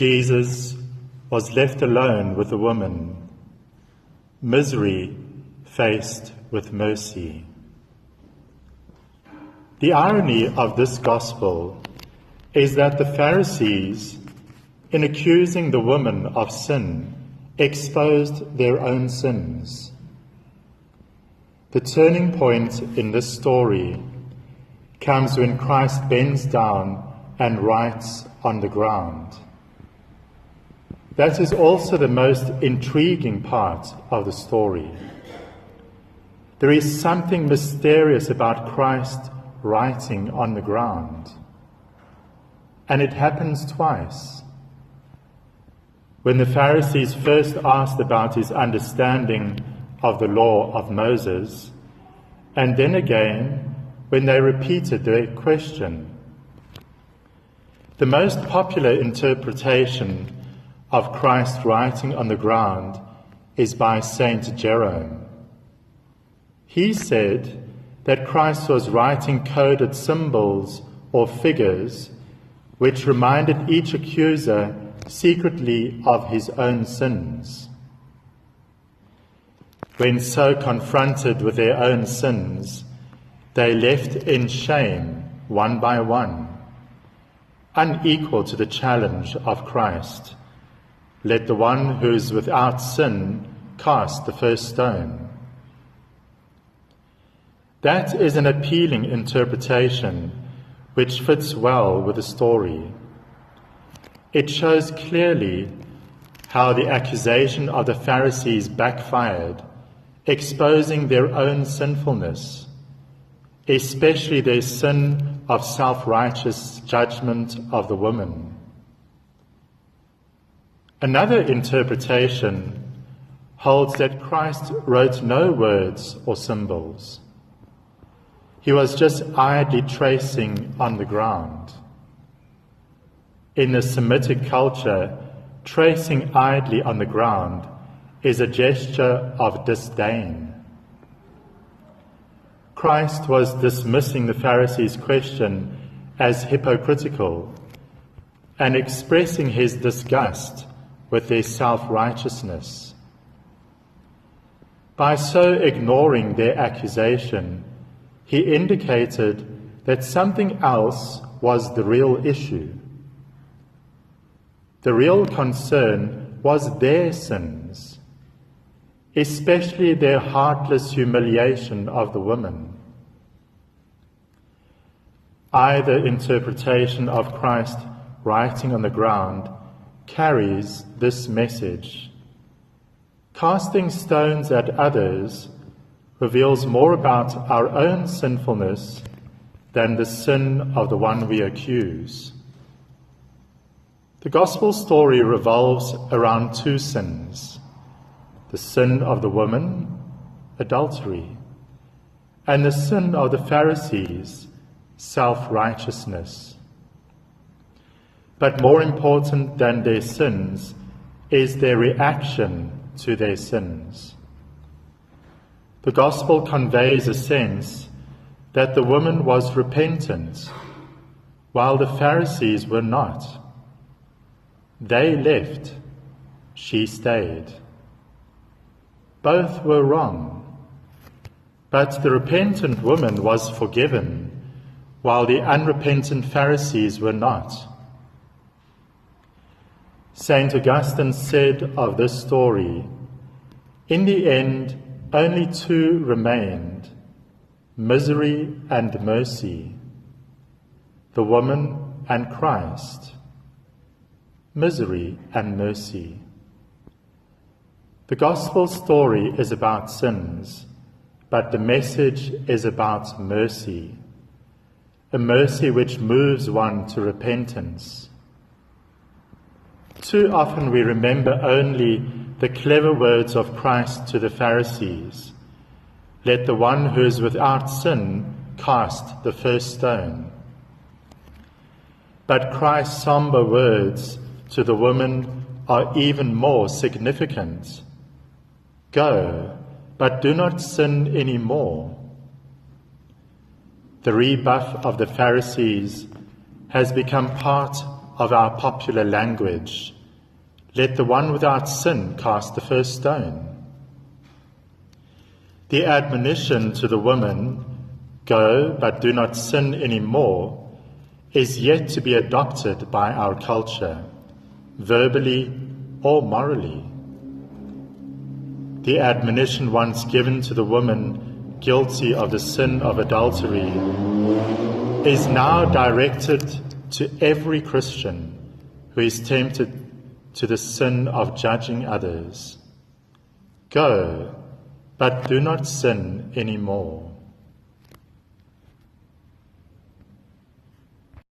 Jesus was left alone with the woman, misery faced with mercy. The irony of this gospel is that the Pharisees, in accusing the woman of sin, exposed their own sins. The turning point in this story comes when Christ bends down and writes on the ground. That is also the most intriguing part of the story. There is something mysterious about Christ writing on the ground. And it happens twice. When the Pharisees first asked about his understanding of the law of Moses, and then again when they repeated their question. The most popular interpretation of Christ writing on the ground is by Saint Jerome. He said that Christ was writing coded symbols or figures which reminded each accuser secretly of his own sins. When so confronted with their own sins, they left in shame one by one, unequal to the challenge of Christ. Let the one who is without sin cast the first stone. That is an appealing interpretation which fits well with the story. It shows clearly how the accusation of the Pharisees backfired, exposing their own sinfulness, especially their sin of self-righteous judgment of the woman. Another interpretation holds that Christ wrote no words or symbols. He was just idly tracing on the ground. In the Semitic culture, tracing idly on the ground is a gesture of disdain. Christ was dismissing the Pharisees' question as hypocritical and expressing his disgust with their self-righteousness. By so ignoring their accusation, he indicated that something else was the real issue. The real concern was their sins, especially their heartless humiliation of the woman. Either interpretation of Christ writing on the ground carries this message. Casting stones at others reveals more about our own sinfulness than the sin of the one we accuse. The gospel story revolves around two sins: the sin of the woman, adultery, and the sin of the Pharisees, self-righteousness. But more important than their sins is their reaction to their sins. The gospel conveys a sense that the woman was repentant, while the Pharisees were not. They left, she stayed. Both were wrong, but the repentant woman was forgiven, while the unrepentant Pharisees were not. St. Augustine said of this story, "In the end, only two remained, misery and mercy, the woman and Christ, misery and mercy." The gospel story is about sins, but the message is about mercy, a mercy which moves one to repentance. Too often we remember only the clever words of Christ to the Pharisees, "Let the one who is without sin cast the first stone." But Christ's somber words to the woman are even more significant. "Go, but do not sin any more." The rebuff of the Pharisees has become part of our popular language, "Let the one without sin cast the first stone." The admonition to the woman, "Go, but do not sin anymore," is yet to be adopted by our culture, verbally or morally. The admonition once given to the woman guilty of the sin of adultery is now directed to every Christian who is tempted to the sin of judging others. Go, but do not sin anymore.